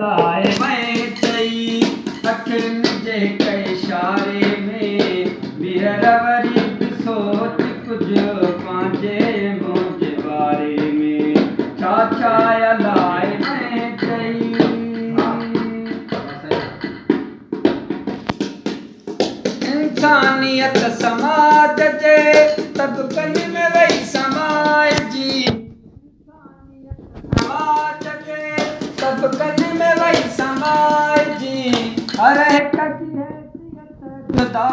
लाए मैं चई अखियुनि जे कई इशारे में वीरवरी सोच कुझु पंहिंजे मुंहिंजे बारे में छा लाए मैं चई इंसानियत समाज जे तबकनि में वही समाइजी समाज जे तबकनि में वही समाइजी हर हिक जी हैसियत जुदा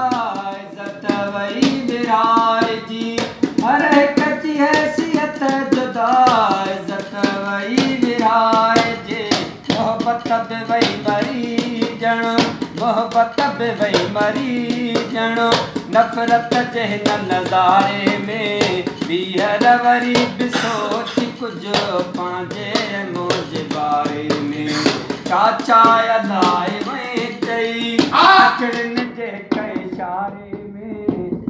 इज़त वही विराइजी हर हिक जी हैसियत जुदा इज़त वही विराइजे मोहब्बत बि वही मरी ॼण मोहब्बत बि वही मरी ॼण नफ़रत जे हिन नज़ारे में ॿीहर वरी बि सोच कुझु पंहिंजे मुंहिंजे बारे में छा अदाए में चई अखियुनि जे कई इशारे में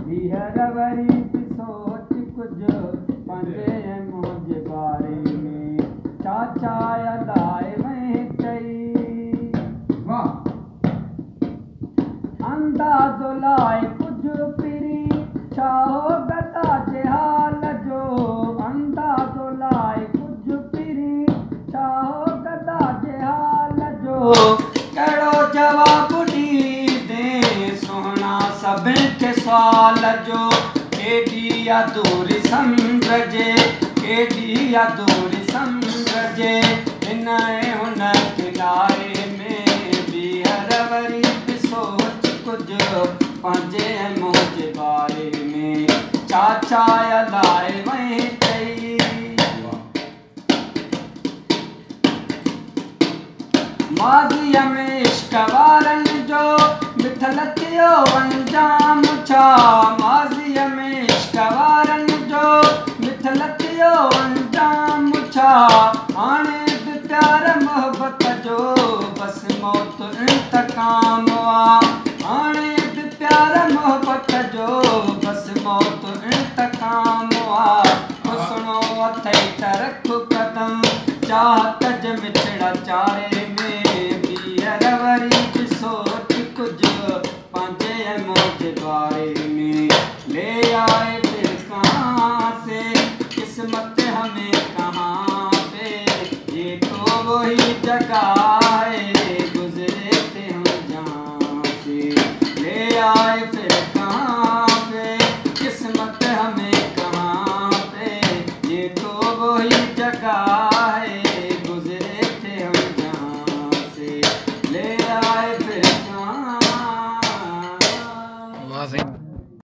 ॿीहर वरी बि सोच कुझु पंहिंजे मुंहिंजे बारे में छा अदाए में चई अंदाज़ो लाए कुझु पिरी छा हो गदा जे हाल जो अंदाज़ो लाए कुझु पिरी छा हो गदा जे हाल जो कहिड़ो जवाबु ॾींदे सुहिणा सभिनि खे सुवाल जो केॾी अधूरी सम्झजे केॾी अधूरी सम्झजे हिन हुन किनारे में ॿीहर वरी बि सोच कुझु पंहिंजे मुंहिंजे बारे में छा अदाए में चई माज़ीअ में इश्क वारनि जो मिथल थियो अंजाम छा माज़ीअ में इश्क वारनि जो मिथल थियो अंजाम छा हाणे बि प्यार मोहब्बत जो बसि मौत इंतकाम हाणे बि प्यार मोहब्बत जो बसि मौत इंतकाम हुस्नो अथई तरख कदम चाहत जे मिठड़ा चारे में ॿीहर वरी बि सोच कुझु पंहिंजे मुंहिंजे बारे में ले आए फिर कहाँ से किस्मत हमें कहाँ पे ये तो वही जगह है गुजरे थे हम जहाँ से ले आए फिर कहाँ पे किस्मत हमें कहाँ पे ये तो वही जगह है गुजरे थे हम जहाँ से ले आए फिर कहाँ